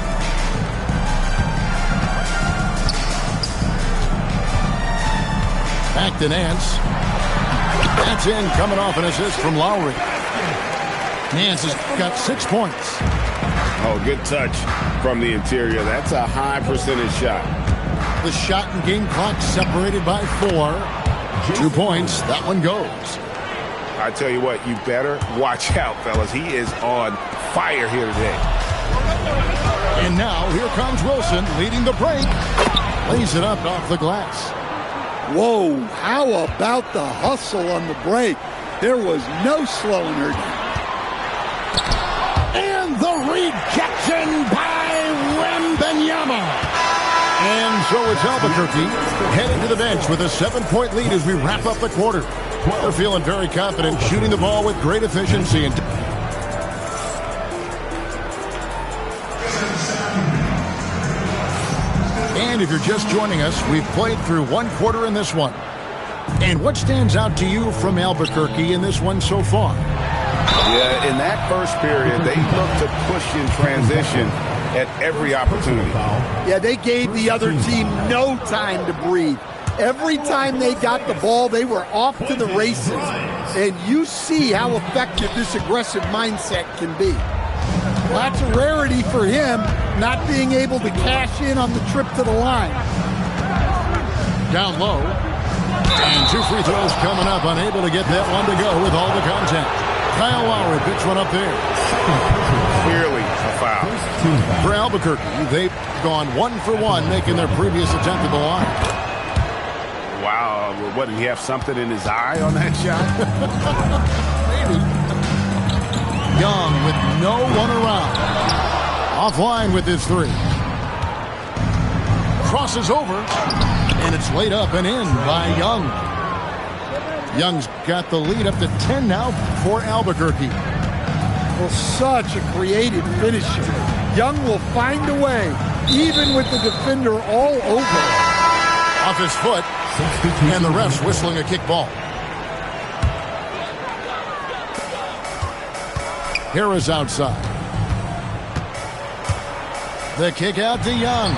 Back to Nance. That's in, coming off an assist from Lowry. Nance has got 6 points. Oh, good touch from the interior. That's a high percentage shot. The shot and game clock separated by 4. 2 points. That one goes. I tell you what, you better watch out, fellas. He is on fire here today. And now here comes Wilson leading the break. Lays it up off the glass. Whoa, how about the hustle on the break? There was no slowing her down. And the rejection by Wembanyama. And so it's Albuquerque heading to the bench with a 7-point lead as we wrap up the quarter. They're feeling very confident, shooting the ball with great efficiency. And if you're just joining us, we've played through 1 quarter in this one. And what stands out to you from Albuquerque in this one so far? Yeah, in that first period, they looked to push in transition at every opportunity. Yeah, they gave the other team no time to breathe. Every time they got the ball, they were off to the races. And you see how effective this aggressive mindset can be. Well, that's a rarity for him, not being able to cash in on the trip to the line. Down low. And 2 free throws coming up, unable to get that one to go with all the contact. Kyle Lowry picks one up there. Clearly a foul. For Albuquerque, they've gone 1 for 1, making their previous attempt at the line. Wow, what, did he have something in his eye on that shot? Maybe. Young with no one around. Offline with his 3. Crosses over, and it's laid up and in by Young. Young's got the lead up to 10 now for Albuquerque. Well, such a creative finisher. Young will find a way, even with the defender all over. Off his foot, and the ref's whistling a kickball. Harris outside. The kick out to Young.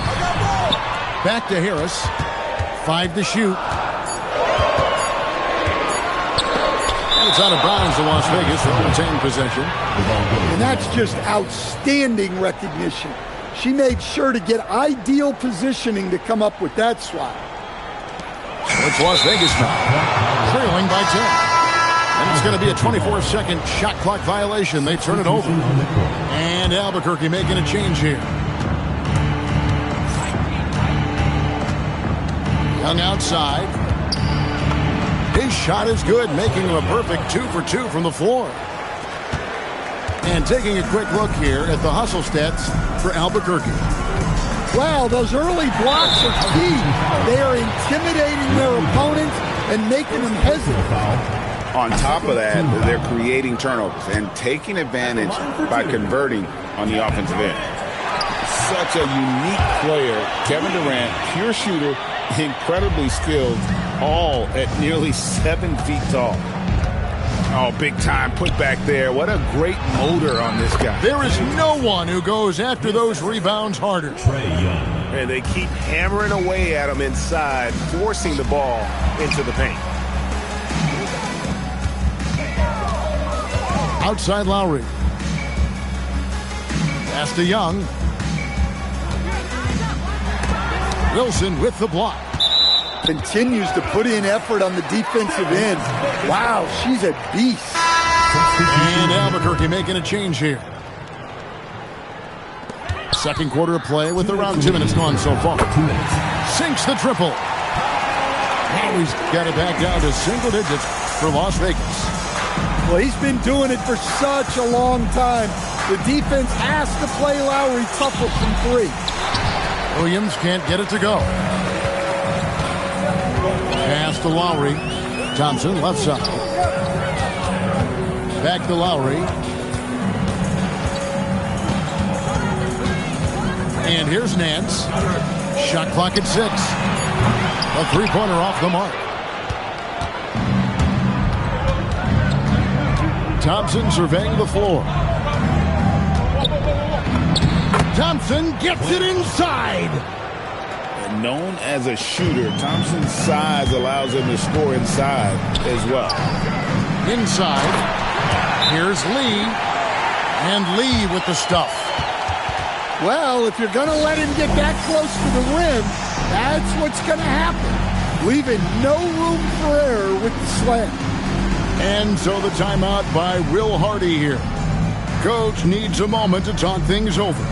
Back to Harris. 5 to shoot. And it's out of bounds to Las Vegas. They'll retain possession. And that's just outstanding recognition. She made sure to get ideal positioning to come up with that swat. It's Las Vegas now, trailing by 10. And it's going to be a 24-second shot clock violation. They turn it over. And Albuquerque making a change here. Young outside. His shot is good, making him a perfect 2 for 2 from the floor. And taking a quick look here at the hustle stats for Albuquerque. Wow, those early blocks are key. They are intimidating their opponents and making them hesitate. On top of that, they're creating turnovers and taking advantage by converting on the offensive end. such a unique player. Kevin Durant, pure shooter, incredibly skilled, all at nearly 7 feet tall. Oh, big time put back there. What a great motor on this guy. There is no one who goes after those rebounds harder. And they keep hammering away at him inside, forcing the ball into the paint. Outside Lowry. Pass to Young. Wilson with the block. Continues to put in effort on the defensive end. Wow, she's a beast. And Albuquerque making a change here. Second quarter of play with around 2 minutes gone so far. Sinks the triple. Now he's got it back down to single digits for Las Vegas. Well, he's been doing it for such a long time. The defense has to play Lowry tougher from 3. Williams can't get it to go. Pass to Lowry. Thompson left side. Back to Lowry. And here's Nance. Shot clock at 6. A 3-pointer off the mark. Thompson surveying the floor. Thompson gets it inside. And known as a shooter, Thompson's size allows him to score inside as well. Inside. Here's Lee. And Lee with the stuff. Well, if you're going to let him get that close to the rim, that's what's going to happen. Leaving no room for error with the slam. And so the timeout by Will Hardy here. Coach needs a moment to talk things over.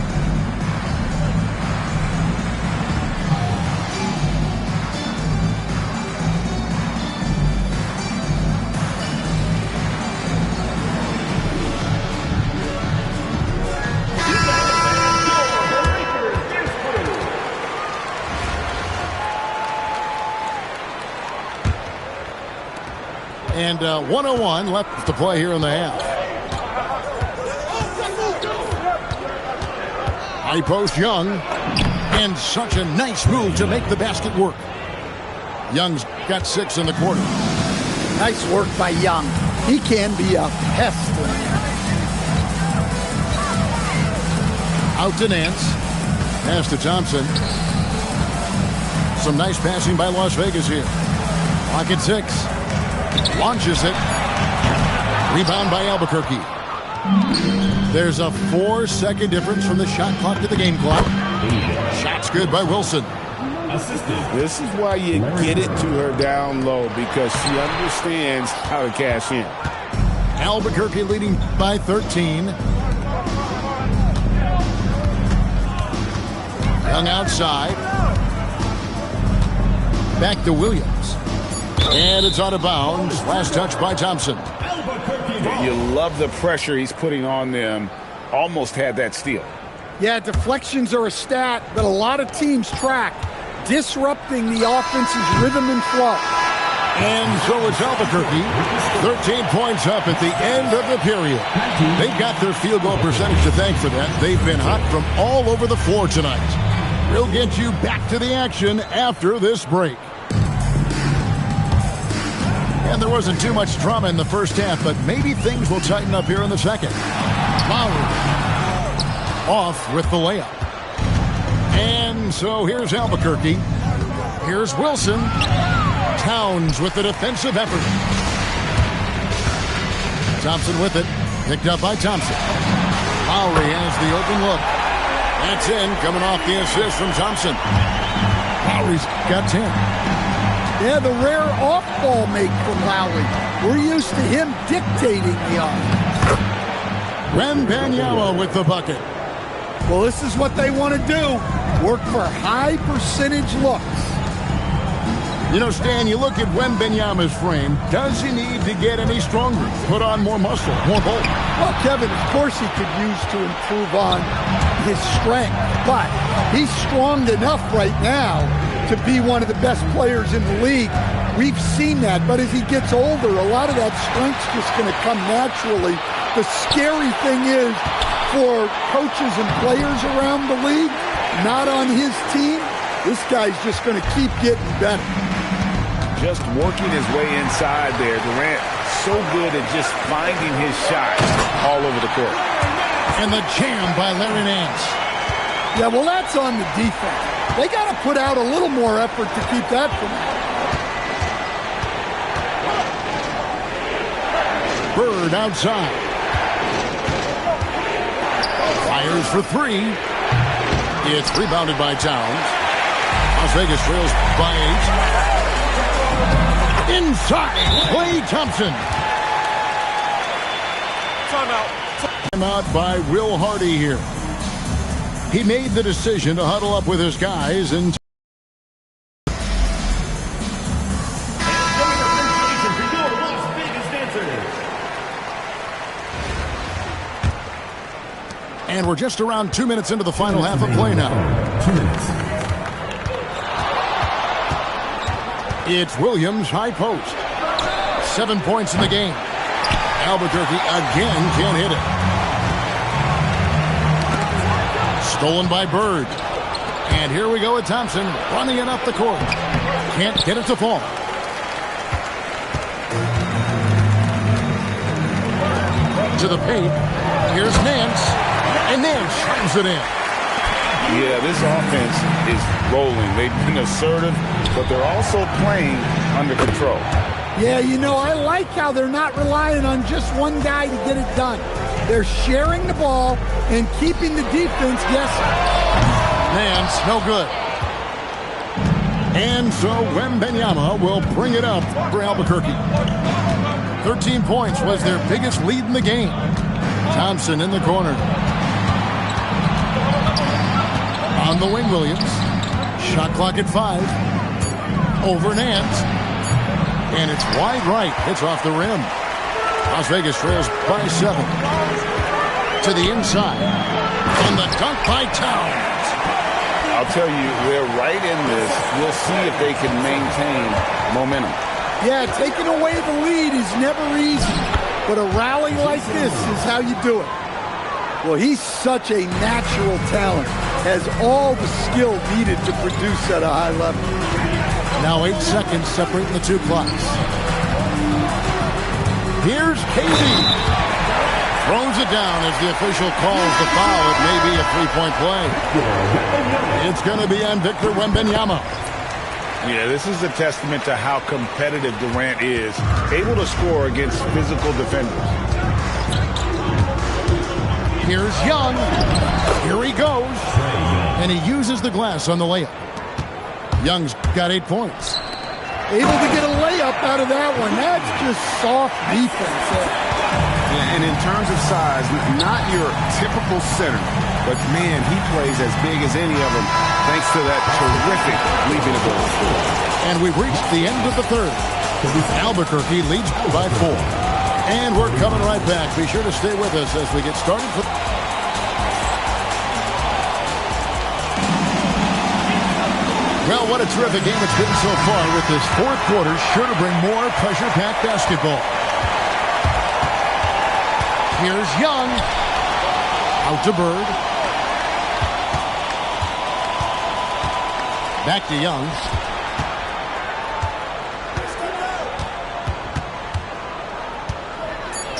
And 1:01 left to play here in the half. High post Young. And such a nice move to make the basket work. Young's got 6 in the quarter. Nice work by Young. He can be a pest. Out to Nance. Pass to Thompson. Some nice passing by Las Vegas here. Clock at 6. Launches it. Rebound by Albuquerque. There's a 4-second difference from the shot clock to the game clock. Shot's good by Wilson. This is why you get it to her down low, because she understands how to cash in. Albuquerque leading by 13. Young outside. Back to Williams. And it's out of bounds. Last touch by Thompson. You love the pressure he's putting on them. Almost had that steal. Yeah, deflections are a stat that a lot of teams track, disrupting the offense's rhythm and flow. And so it's Albuquerque. 13 points up at the end of the period. They've got their field goal percentage to thank for that. They've been hot from all over the floor tonight. We'll get you back to the action after this break. And there wasn't too much drama in the first half, but maybe things will tighten up here in the second. Lowry off with the layup. And so here's Albuquerque. Here's Wilson. Towns with the defensive effort. Thompson with it. Picked up by Thompson. Lowry has the open look. That's in, coming off the assist from Thompson. Lowry's got 10. Yeah, the rare off-ball make from Lowry. We're used to him dictating the offense. Wembanyama with the bucket. Well, this is what they want to do. Work for high percentage looks. You know, Stan, you look at Wembanyama's frame. Does he need to get any stronger? Put on more muscle, more bulk? Well, Kevin, of course he could use to improve on his strength. But he's strong enough right now to be one of the best players in the league. We've seen that, but as he gets older, a lot of that strength's just going to come naturally. The scary thing is, for coaches and players around the league, not on his team, this guy's just going to keep getting better. Just working his way inside there. Durant so good at just finding his shot all over the court. And the jam by Larry Nance. Yeah, well, that's on the defense. They got to put out a little more effort to keep that from happening. Bird outside. Fires for three. It's rebounded by Towns. Las Vegas trails by 8. Inside, Klay Thompson. Timeout by Will Hardy here. He made the decision to huddle up with his guys and we're just around 2 minutes into the final half of play now. 2 minutes. It's Williams, high post. 7 points in the game. Albuquerque again can't hit it. Stolen by Bird. And here we go with Thompson running it up the court. Can't get it to fall. To the paint. Here's Nance. And Nance shines it in. Yeah, this offense is rolling. They've been assertive, but they're also playing under control. Yeah, you know, I like how they're not relying on just one guy to get it done. They're sharing the ball and keeping the defense guessing. Nance, no good. And so Wembanyama will bring it up for Albuquerque. 13 points was their biggest lead in the game. Thompson in the corner. On the wing, Williams. Shot clock at 5. Over Nance. And it's wide right. Hits off the rim. Las Vegas trails by 7. To the inside. And the dunk by Towns. I'll tell you, they're right in this. We'll see if they can maintain momentum. Yeah, taking away the lead is never easy. But a rally like this is how you do it. Well, he's such a natural talent. Has all the skill needed to produce at a high level. Now 8 seconds separating the two clocks. Here's KD. Throws it down as the official calls the foul. It may be a three-point play. It's going to be on Victor Wembanyama. Yeah, this is a testament to how competitive Durant is. Able to score against physical defenders. Here's Young. Here he goes. And he uses the glass on the layup. Young's got 8 points. Able to get a layup out of that one. That's just soft defense. And in terms of size, not your typical center. But, man, he plays as big as any of them thanks to that terrific leaping ability. And we've reached the end of the third. Albuquerque leads by 4. And we're coming right back. Be sure to stay with us as we get started. Well, what a terrific game it's been so far, with this fourth quarter sure to bring more pressure-packed basketball. Here's Young. Out to Bird. Back to Young.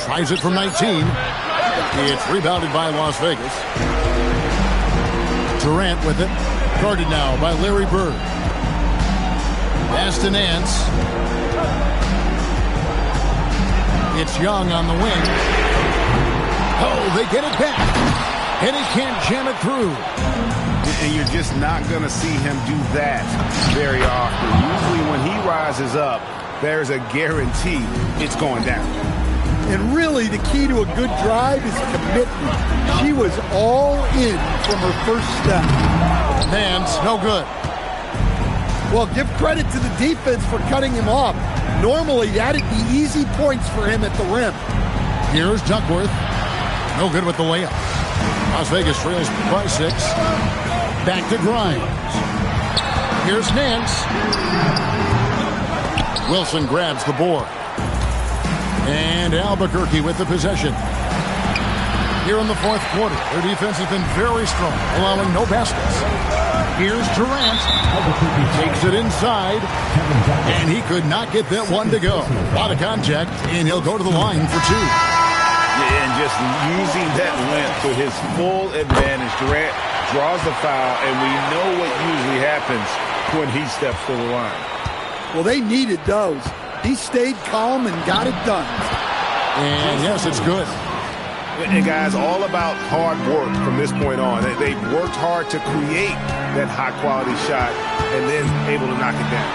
Tries it from 19. It's rebounded by Las Vegas. Durant with it. Guarded now by Larry Bird. Pass to Nance. It's Young on the wing. Oh, they get it back. And he can't jam it through. And you're just not going to see him do that very often. Usually when he rises up, there's a guarantee it's going down. And really, the key to a good drive is commitment. She was all in from her first step. Nance, no good. Well, give credit to the defense for cutting him off. Normally, that'd be easy points for him at the rim. Here's Duckworth. No good with the layup. Las Vegas trails by 6. Back to Grimes. Here's Nance. Wilson grabs the board. And Albuquerque with the possession. here in the fourth quarter. Their defense has been very strong, allowing no baskets. Here's Durant. Takes it inside, and he could not get that one to go. A lot of contact, and he'll go to the line for two. Yeah, and just using that length to his full advantage. Durant draws the foul, and we know what usually happens when he steps to the line. Well, they needed those. He stayed calm and got it done. And yes, it's good. And guys, all about hard work from this point on. They've worked hard to create that high-quality shot and then able to knock it down.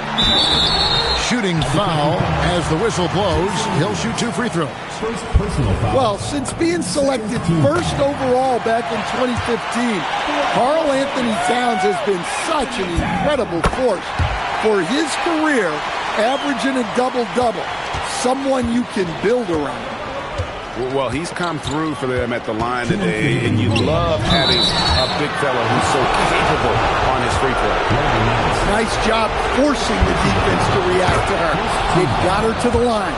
Shooting foul as the whistle blows. He'll shoot 2 free throws. Well, since being selected first overall back in 2015, Karl Anthony Towns has been such an incredible force for his career, averaging a double-double. Someone you can build around. Well, he's come through for them at the line today, and you love having a big fella who's so capable on his free throw. Nice job forcing the defense to react to her. It got her to the line.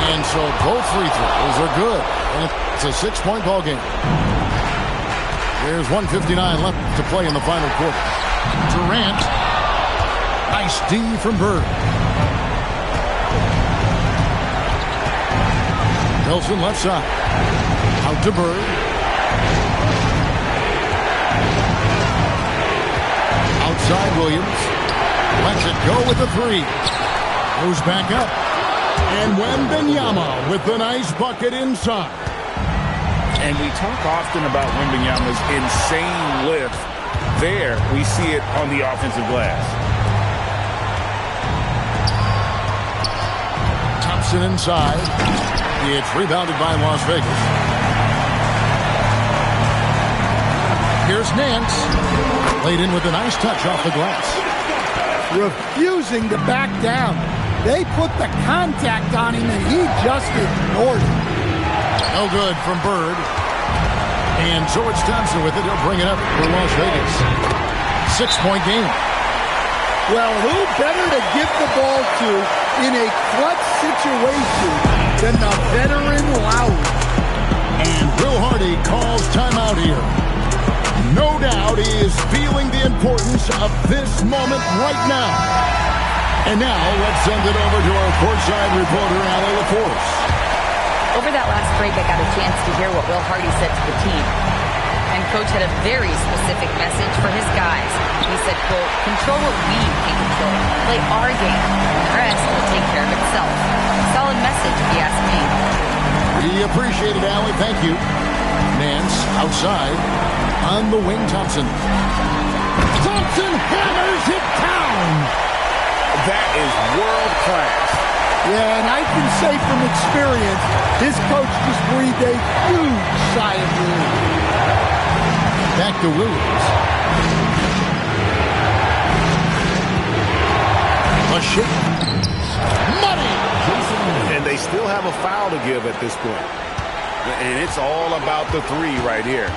And so both free throws are good. And it's a 6-point ball game. There's 1:59 left to play in the final quarter. Durant. Nice D from Bird. Nelson left side. Out to Bird. Outside Williams. Lets it go with the 3. Goes back up. And Wembanyama with the nice bucket inside. And we talk often about Wembanyama's insane lift. There, we see it on the offensive glass. Thompson inside. It's rebounded by Las Vegas. Here's Nance. Laid in with a nice touch off the glass. Refusing to back down. They put the contact on him, and he just ignored it. No good from Bird. And so it's Thompson with it. He'll bring it up for Las Vegas. 6-point game. Well, who better to give the ball to in a clutch situation than the veteran Lowry? And Will Hardy calls timeout here. No doubt he is feeling the importance of this moment right now. And now let's send it over to our courtside reporter, Allie LaForce. Over that last break, I got a chance to hear what Will Hardy said to the team. And Coach had a very specific message for his guys. He said, quote, control what we can control. Play our game. And the rest will take care of itself. Solid message, if you ask me. We appreciate it, Allie. Thank you. Nance outside. On the wing, Thompson. Thompson hammers it down. That is world class. Yeah, and I can say from experience, his coach just breathed a huge sigh of relief. Back to Williams. A shake. Money! And they still have a foul to give at this point. And it's all about the 3 right here.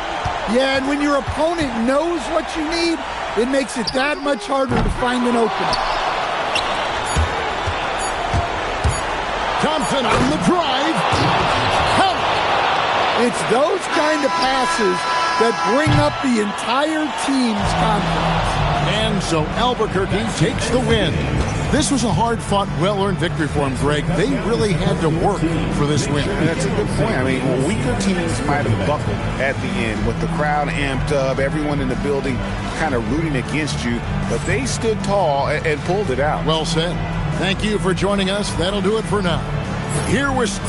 Yeah, and when your opponent knows what you need, it makes it that much harder to find an opening. Thompson on the drive. Help! It's those kind of passes that bring up the entire team's confidence. And so Albuquerque takes the win. This was a hard-fought, well-earned victory for him, Greg. They really had to work for this win. And that's a good point. I mean, weaker teams might have buckled at the end with the crowd amped up, everyone in the building kind of rooting against you, but they stood tall and pulled it out. Well said. Thank you for joining us. That'll do it for now. Here was...